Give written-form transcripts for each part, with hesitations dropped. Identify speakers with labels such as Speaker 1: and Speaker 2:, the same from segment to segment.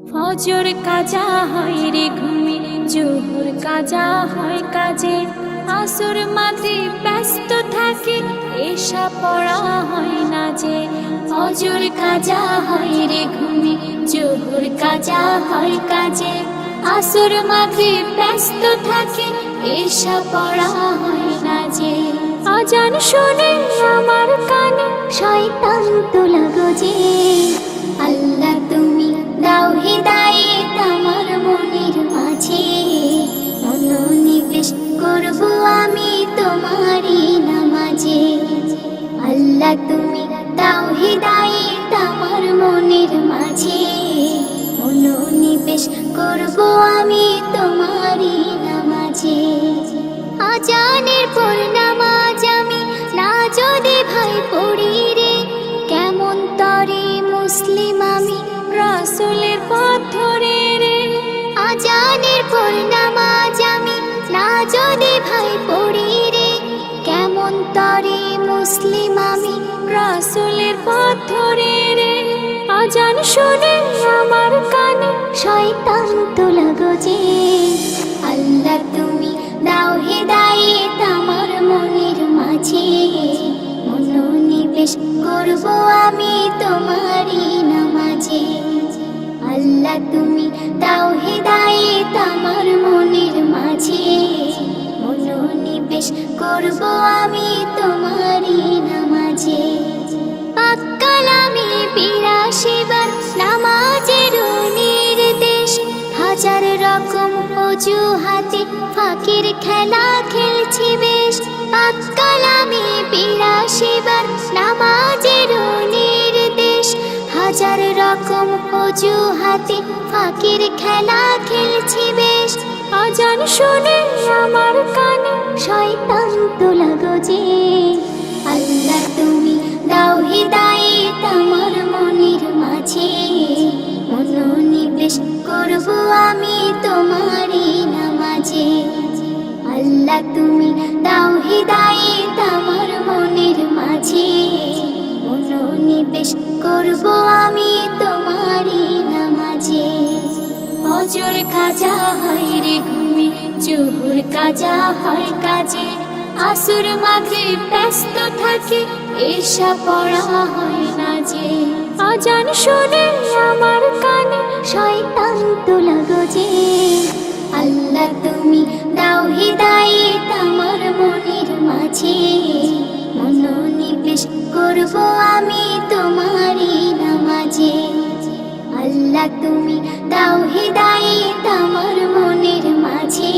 Speaker 1: ফজর কাজা হয় রে ঘুমে, জোহর কাজা হয় কাজে, আসর মাগরিব ব্যস্ত থাকে, এশা পড়া হয় না যে। ফজর কাজা হয় রে ঘুমে, জোহর কাজা হয় কাজে, আসর মাগরিব ব্যস্ত থাকে, এশা পড়া হয় না যে। আজান শুনে আমার কানে শয়তান তো লাগো যে। আল্লাহ তুমি দাও হিদায়েত আমার মনের মাঝে, মনোনিবেশ করব আমি তোমারই নামাজে। আল্লাহ তুমি দাও হিদায়েত আমার মনের মাঝে, মনোনিবেশ করব আমি তোমারই নামাজে। আজানের পর নামাজ আমি না যদি ভাই পড়ি রে, কেমন তরে মুসলিম আমি রাসূলের পথ ধরে রে। আজানের পর নামাজ আমি না যদি ভাই পড়ি রে, কেমন তরে মুসলিম আমি রাসূলের পথ ধরে রে। আজান শুনে আমার কানে শয়তান তো লাগো যে। আল্লাহ তুমি দাও হিদায়েত আমার মনের মাঝে, মনোনিবেশ করব আমি তোমারই নামাজে। আল্লাহ তুমি দাও হিদায়েত আমার মনের মাঝে, মনোনিবেশ করব আমি তোমারই নামাজে। পাক কালামে ৮২ বার নামাজের নির্দেশ, হাজার রকম অজুহাতে ফাঁকির খেলা খেলছি বেশ। পাক কালামে ৮২ বার নামাজের নির্দেশ, হাজার রকম অজুহাতে ফাঁকির খেলা খেলছি বেশ। আজান শুনে আমার কানে শয়তান তো লাগো যে। আল্লাহ তুমি দাও হিদায়েত আমার মনের মাঝে, মনোনিবেশ করব আমি তোমারই নামাজে। আল্লাহ তুমি দাও হিদায়েত আমার মনের মাঝে, মনোনিবেশ করব আমি তোমারই নামাজে। ফজর কাজা হয় রে ঘুমে, জোহর কাজা হয় কাজে, আসর মাগরিব ব্যস্ত থাকে, এশা পড়া হয় না যে। আজান শুনে আমার কানে শয়তান তো লাগো যে। আল্লাহ তুমি দাও হিদায়েত আমার মনের মাঝে, মনোনিবেশ করব আমি তোমারই নামাজে। আল্লাহ তুমি দাও হিদায়েত আমার মনের মাঝে,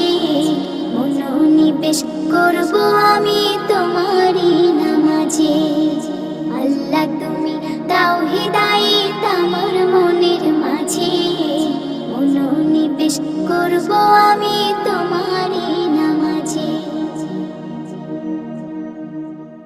Speaker 1: মনোনিবেশ করব আমি তোমারই নামাজে। আল্লাহ তুমি দাও হিদায়েত আমার মনের মাঝে, মনোনিবেশ করব